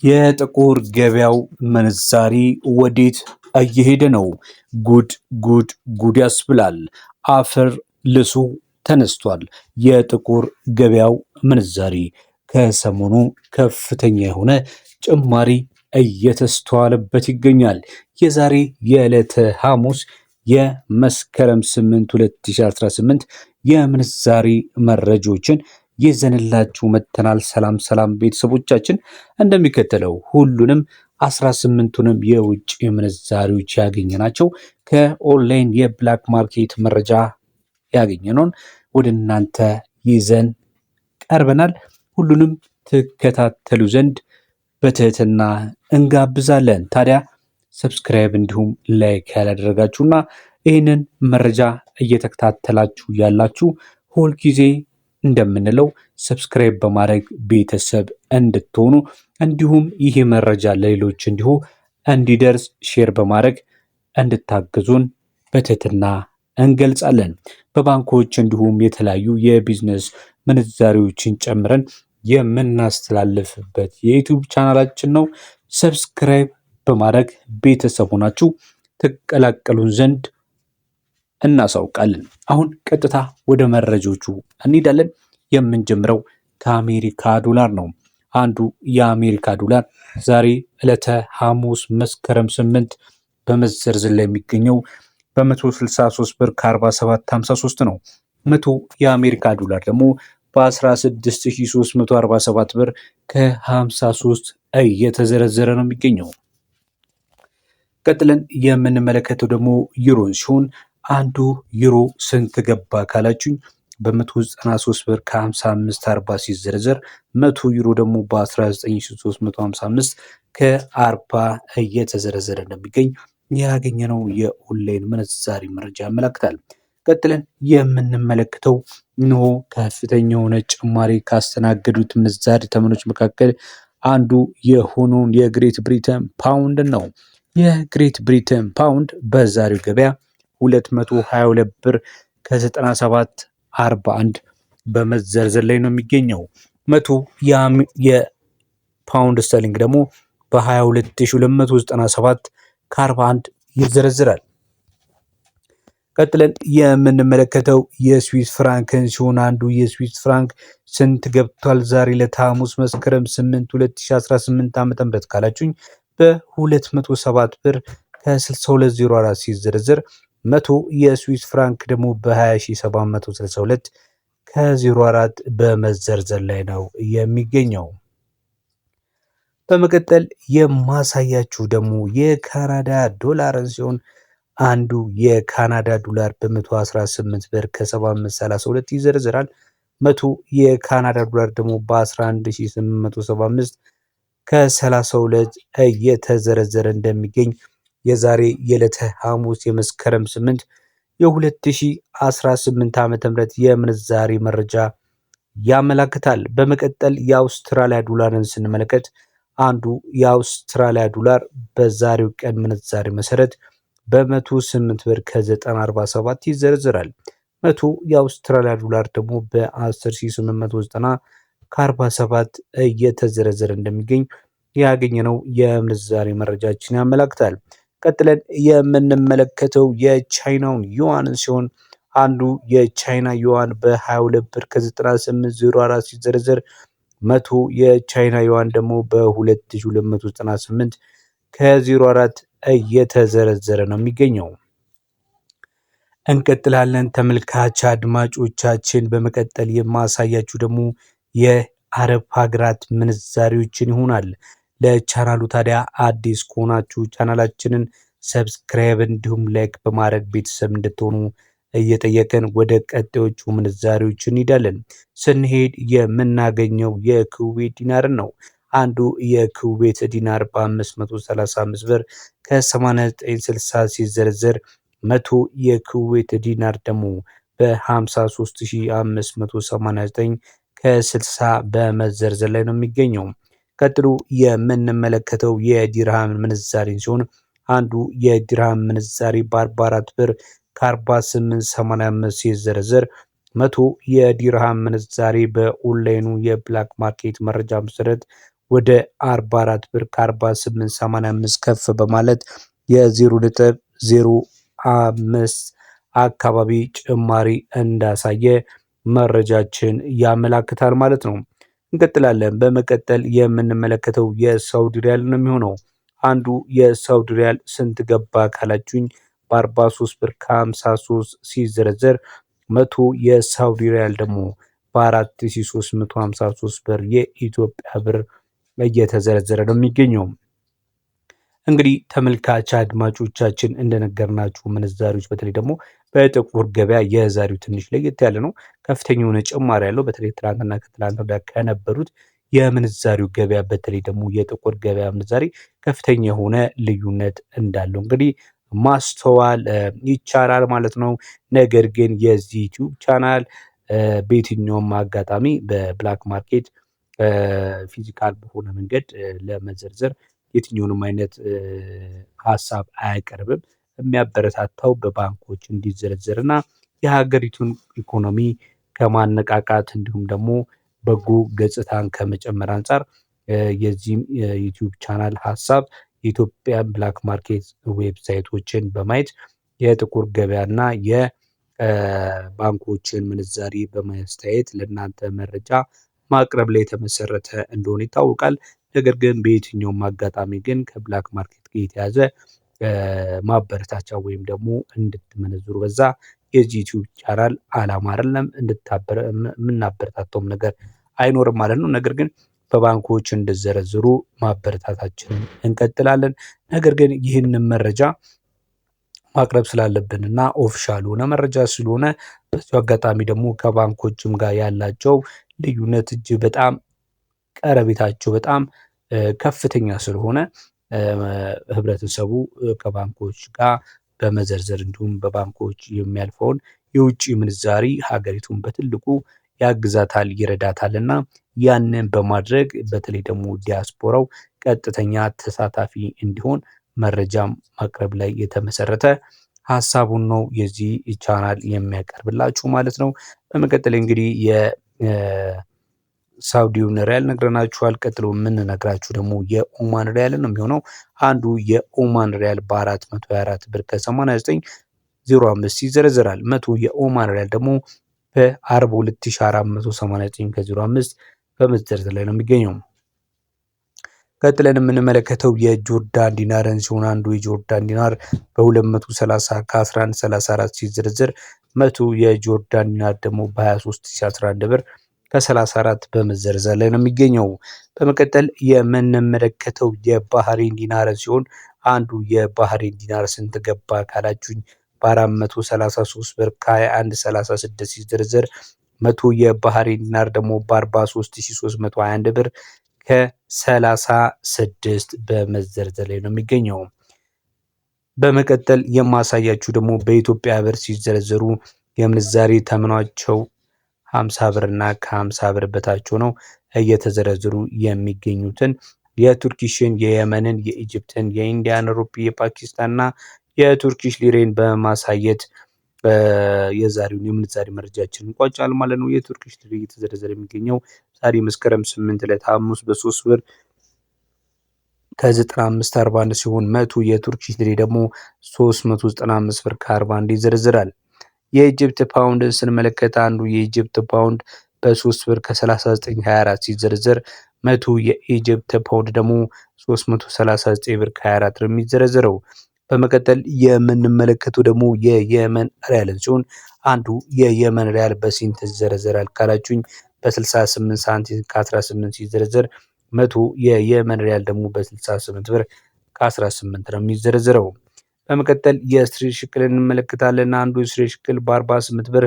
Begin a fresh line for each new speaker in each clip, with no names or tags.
የጥቁር ገበያው ምንዛሪ ወዴት እየሄደ ነው? ጉድ ጉድ ጉድ ያስብላል። አፈር ልሱ ተነስቷል። የጥቁር ገበያው ምንዛሪ ከሰሞኑ ከፍተኛ የሆነ ጭማሪ እየተስተዋለበት ይገኛል። የዛሬ የዕለተ ሐሙስ የመስከረም 8 2018 የምንዛሪ መረጃዎችን ይዘንላችሁ መጥተናል። ሰላም ሰላም ቤተሰቦቻችን፣ እንደሚከተለው ሁሉንም 18ቱንም የውጭ ምንዛሪዎች ያገኘናቸው ከኦንላይን የብላክ ማርኬት መረጃ ያገኘነውን ወደ እናንተ ይዘን ቀርበናል። ሁሉንም ትከታተሉ ዘንድ በትህትና እንጋብዛለን። ታዲያ ሰብስክራይብ እንዲሁም ላይክ ያላደረጋችሁና ይህንን መረጃ እየተከታተላችሁ ያላችሁ ሁልጊዜ እንደምንለው ሰብስክራይብ በማድረግ ቤተሰብ እንድትሆኑ እንዲሁም ይህ መረጃ ለሌሎች እንዲሁ እንዲደርስ ሼር በማድረግ እንድታግዙን በትህትና እንገልጻለን። በባንኮች እንዲሁም የተለያዩ የቢዝነስ ምንዛሪዎችን ጨምረን የምናስተላልፍበት የዩቲዩብ ቻናላችን ነው። ሰብስክራይብ በማድረግ ቤተሰብ ሆናችሁ ትቀላቀሉን ዘንድ እናሳውቃለን። አሁን ቀጥታ ወደ መረጃዎቹ እንሄዳለን። የምንጀምረው ከአሜሪካ ዶላር ነው። አንዱ የአሜሪካ ዶላር ዛሬ ዕለተ ሐሙስ መስከረም 8 በመዘርዘር ላይ የሚገኘው በ163 ብር ከ4753 ነው። 100 የአሜሪካ ዶላር ደግሞ በ16347 ብር ከ53 እየተዘረዘረ ነው የሚገኘው። ቀጥለን የምንመለከተው ደግሞ ዩሮን ሲሆን አንዱ ዩሮ ስንት ገባ ካላችሁኝ በ193 ብር ከ5540 ሲዘረዘር 100 ዩሮ ደግሞ በ19355 ከ40 እየተዘረዘረ እንደሚገኝ ያገኘነው የኦንላይን ምንዛሪ መረጃ ያመለክታል። ቀጥለን የምንመለከተው እነሆ ከፍተኛ የሆነ ጭማሪ ካስተናገዱት ምንዛሪ ተመኖች መካከል አንዱ የሆነውን የግሬት ብሪተን ፓውንድ ነው። የግሬት ብሪተን ፓውንድ በዛሬው ገበያ 222 ብር ከ9741 በመዘርዘር ላይ ነው የሚገኘው። 100 የፓውንድ ስተርሊንግ ደግሞ በ22297 ከ41 ይዘረዝራል። ቀጥለን የምንመለከተው የስዊስ ፍራንክን ሲሆን አንዱ የስዊስ ፍራንክ ስንት ገብቷል ዛሬ ለሐሙስ መስከረም 8 2018 ዓ.ም ካላችሁኝ በ207 ብር ከ6204 ሲዘረዘር 100 የስዊስ ፍራንክ ደግሞ በ20762 ከ04 በመዘርዘር ላይ ነው የሚገኘው። በመቀጠል የማሳያችሁ ደግሞ የካናዳ ዶላርን ሲሆን አንዱ የካናዳ ዶላር በ118 ብር ከ7532 ይዘረዝራል። 100 የካናዳ ዶላር ደግሞ በ11875 ከ32 እየተዘረዘረ እንደሚገኝ የዛሬ የዕለተ ሐሙስ የመስከረም 8 የ2018 ዓ.ም የምንዛሬ መረጃ ያመላክታል። በመቀጠል የአውስትራሊያ ዶላርን ስንመለከት አንዱ የአውስትራሊያ ዶላር በዛሬው ቀን ምንዛሬ መሰረት በ108 ብር ከ947 ይዘረዝራል። 100 የአውስትራሊያ ዶላር ደግሞ በ10890 ከ47 እየተዘረዘረ እንደሚገኝ ያገኘነው የምንዛሬ መረጃችን ያመላክታል። ቀጥለን የምንመለከተው የቻይናውን ዩዋን ሲሆን አንዱ የቻይና ዩዋን በ22 ብር ከ9804 ሲዘረዘር 100 የቻይና ዩዋን ደግሞ በ2298 ከ04 እየተዘረዘረ ነው የሚገኘው። እንቀጥላለን ተመልካች አድማጮቻችን። በመቀጠል የማሳያችሁ ደግሞ የአረብ ሀገራት ምንዛሪዎችን ይሆናል። ለቻናሉ ታዲያ አዲስ ከሆናችሁ ቻናላችንን ሰብስክራይብ እንዲሁም ላይክ በማድረግ ቤተሰብ እንድትሆኑ እየጠየቀን ወደ ቀጣዮቹ ምንዛሪዎች እንሄዳለን። ስንሄድ የምናገኘው የኩዌት ዲናርን ነው። አንዱ የኩዌት ዲናር በ535 ብር ከ8960 ሲዘረዘር 100 የኩዌት ዲናር ደግሞ በ53589 ከ60 በመዘርዘር ላይ ነው የሚገኘው። ቀጥሎ የምንመለከተው የዲርሃም ምንዛሬን ሲሆን አንዱ የዲርሃም ምንዛሬ በ44 ብር ከ4885 ሲዘረዘር 100 የዲርሃም ምንዛሬ በኦንላይኑ የብላክ ማርኬት መረጃ መሰረት ወደ 44 ብር ከ4885 ከፍ በማለት የ0.05 አካባቢ ጭማሪ እንዳሳየ መረጃችን ያመላክታል ማለት ነው። እንቀጥላለን። በመቀጠል የምንመለከተው የሳውዲ ሪያል ነው የሚሆነው። አንዱ የሳውዲ ሪያል ስንት ገባ ካላችሁኝ በ43 ብር ከ53 ሲዘረዘር 100 የሳውዲ ሪያል ደግሞ በ4353 ብር የኢትዮጵያ ብር እየተዘረዘረ ነው የሚገኘው። እንግዲህ ተመልካች አድማጮቻችን እንደነገርናችሁ ምንዛሪዎች በተለይ ደግሞ በጥቁር ገበያ የዛሬው ትንሽ ለየት ያለ ነው። ከፍተኛ የሆነ ጭማሪ ያለው በተለይ ትናንትና ከትናንት ወዲያ ከነበሩት የምንዛሪው ገበያ በተለይ ደግሞ የጥቁር ገበያ ምንዛሪ ከፍተኛ የሆነ ልዩነት እንዳለው እንግዲህ ማስተዋል ይቻላል ማለት ነው። ነገር ግን የዚህ ዩቲዩብ ቻናል በየትኛውም አጋጣሚ በብላክ ማርኬት ፊዚካል በሆነ መንገድ ለመዘርዘር የትኛውንም አይነት ሀሳብ አያቀርብም። የሚያበረታታው በባንኮች እንዲዘረዘር እና የሀገሪቱን ኢኮኖሚ ከማነቃቃት እንዲሁም ደግሞ በጎ ገጽታን ከመጨመር አንጻር የዚህም የዩቲዩብ ቻናል ሀሳብ የኢትዮጵያ ብላክ ማርኬት ዌብሳይቶችን በማየት የጥቁር ገበያና የባንኮችን ምንዛሪ በማስተያየት ለእናንተ መረጃ ማቅረብ ላይ የተመሰረተ እንደሆነ ይታወቃል። ነገር ግን በየትኛውም አጋጣሚ ግን ከብላክ ማርኬት ጋር የተያዘ ማበረታቻ ወይም ደግሞ እንድትመነዝሩ በዛ የዚህ ዩቲዩብ ቻናል አላማ አይደለም። የምናበረታታውም ነገር አይኖርም ማለት ነው። ነገር ግን በባንኮች እንድዘረዝሩ ማበረታታችንን እንቀጥላለን። ነገር ግን ይህንን መረጃ ማቅረብ ስላለብን እና ኦፊሻል ሆነ መረጃ ስለሆነ በዚሁ አጋጣሚ ደግሞ ከባንኮችም ጋር ያላቸው ልዩነት እጅግ በጣም ቀረቤታቸው በጣም ከፍተኛ ስለሆነ ህብረተሰቡ ከባንኮች ጋር በመዘርዘር እንዲሁም በባንኮች የሚያልፈውን የውጭ ምንዛሪ ሀገሪቱን በትልቁ ያግዛታል ይረዳታልና ያንን በማድረግ በተለይ ደግሞ ዲያስፖራው ቀጥተኛ ተሳታፊ እንዲሆን መረጃም ማቅረብ ላይ የተመሰረተ ሀሳቡን ነው የዚህ ቻናል የሚያቀርብላችሁ ማለት ነው። በመቀጠል እንግዲህ የሳውዲውን ሪያል ነግረናችኋል። ቀጥሎ የምንነግራችሁ ደግሞ የኦማን ሪያል ነው የሚሆነው። አንዱ የኦማን ሪያል በ424 ብር ከ89.05 ይዘረዘራል። 100 የኦማን ሪያል ደግሞ በ42489 ከ05 በመዘርዘር ላይ ነው የሚገኘው። ቀጥለን የምንመለከተው የጆርዳን ዲናርን ሲሆን አንዱ የጆርዳን ዲናር በ230 ከ1134 ሲዘረዘር 100 የጆርዳን ዲናር ደግሞ በ23011 ብር ከ34 በመዘርዘር ላይ ነው የሚገኘው። በመቀጠል የምንመለከተው የባህሬን ዲናር ሲሆን አንዱ የባህሬን ዲናር ስንት ገባ ካላችሁኝ በ433 ብር ከ2136 ሲዘረዘር 100 የባህሬን ዲናር ደግሞ በ43321 ብር ከ36 በመዘርዘር ላይ ነው የሚገኘው። በመቀጠል የማሳያችሁ ደግሞ በኢትዮጵያ ብር ሲዘረዘሩ የምንዛሬ ተመናቸው 50 ብር እና ከ50 ብር በታች ነው እየተዘረዘሩ የሚገኙትን የቱርኪሽን፣ የየመንን፣ የኢጅፕትን፣ የኢንዲያን ሩፒ፣ የፓኪስታንና የቱርኪሽ ሊሬን በማሳየት የዛሬውን የምንዛሬ መረጃችን እንቋጫል ማለት ነው። የቱርኪሽ ሊሬ እየተዘረዘረ የሚገኘው ዛሬ መስከረም 8 ዕለት ሐሙስ በ3 ብር ከ9541 ሲሆን 100 የቱርኪሽ ሊሬ ደግሞ 395 ብር ከ41 ይዘረዝራል። የኢጅፕት ፓውንድን ስንመለከት አንዱ የኢጅፕት ፓውንድ በ3 ብር ከ3924 ሲዘረዘር 100 የኢጅፕት ፓውንድ ደግሞ 339 ብር ከ24 ነው የሚዘረዘረው። በመቀጠል የምንመለከተው ደግሞ የየመን ሪያልን ሲሆን አንዱ የየመን ሪያል በስንት ይዘረዘራል ካላችሁኝ በ68 ሳንቲም ከ18 ሲዘረዘር 100 የየመን ሪያል ደግሞ በ68 ብር ከ18 ነው የሚዘረዘረው። በመቀጠል የእስራኤል ሽክልን እንመለከታለን። አንዱ የእስራኤል ሽክል በ48 ብር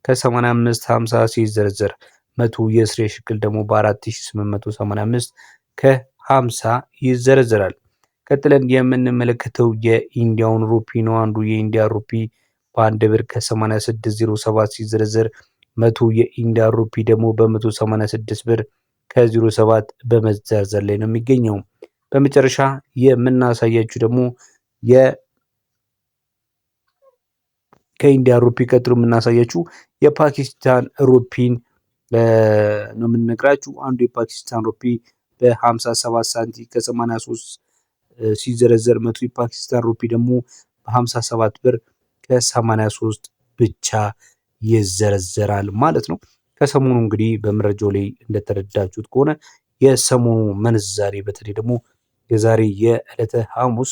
ከ85.50 ሲዘረዘር 100 የእስራኤል ሽክል ደግሞ በ4885 ከ50 ይዘረዘራል። ቀጥለን የምንመለከተው የኢንዲያውን ሩፒ ነው። አንዱ የኢንዲያ ሩፒ በ1 ብር ከ86.07 ሲዘረዘር 100 የኢንዲያ ሩፒ ደግሞ በ186 ብር ከ07 በመዘርዘር ላይ ነው የሚገኘው። በመጨረሻ የምናሳያችሁ ደግሞ ከኢንዲያ ሩፒ ቀጥሎ የምናሳያችሁ የፓኪስታን ሩፒን ነው የምንነግራችሁ። አንዱ የፓኪስታን ሩፒ በ57 ሳንቲ ከ83 ሲዘረዘር 100 የፓኪስታን ሩፒ ደግሞ በ57 ብር ከ83 ብቻ ይዘረዘራል ማለት ነው። ከሰሞኑ እንግዲህ በመረጃው ላይ እንደተረዳችሁት ከሆነ የሰሞኑ ምንዛሬ በተለይ ደግሞ የዛሬ የዕለተ ሐሙስ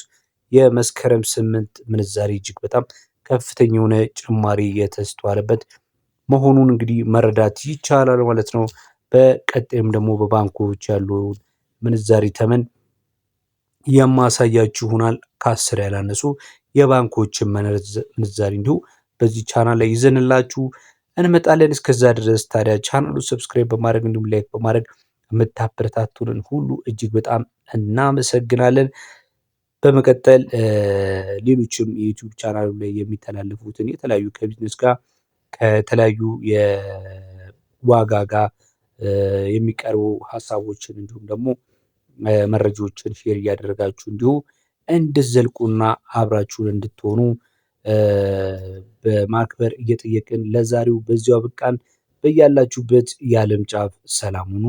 የመስከረም 8 ምንዛሬ እጅግ በጣም ከፍተኛ የሆነ ጭማሪ የተስተዋለበት መሆኑን እንግዲህ መረዳት ይቻላል ማለት ነው። በቀጣይም ደግሞ በባንኮች ያሉ ምንዛሬ ተመን የማሳያችሁ ይሆናል። ከ10 ያላነሱ የባንኮችን ምንዛሬ እንዲሁ በዚህ ቻናል ላይ ይዘንላችሁ እንመጣለን። እስከዛ ድረስ ታዲያ ቻናሉ ሰብስክራይብ በማድረግ እንዲሁም ላይክ በማድረግ የምታበረታቱንን ሁሉ እጅግ በጣም እናመሰግናለን። በመቀጠል ሌሎችም የዩቲዩብ ቻናሉ ላይ የሚተላለፉትን የተለያዩ ከቢዝነስ ጋር ከተለያዩ የዋጋ ጋር የሚቀርቡ ሀሳቦችን እንዲሁም ደግሞ መረጃዎችን ሼር እያደረጋችሁ እንዲሁ እንድትዘልቁና አብራችሁን እንድትሆኑ በማክበር እየጠየቅን ለዛሬው በዚያው አበቃን። በያላችሁበት የዓለም ጫፍ ሰላም ሁኑ።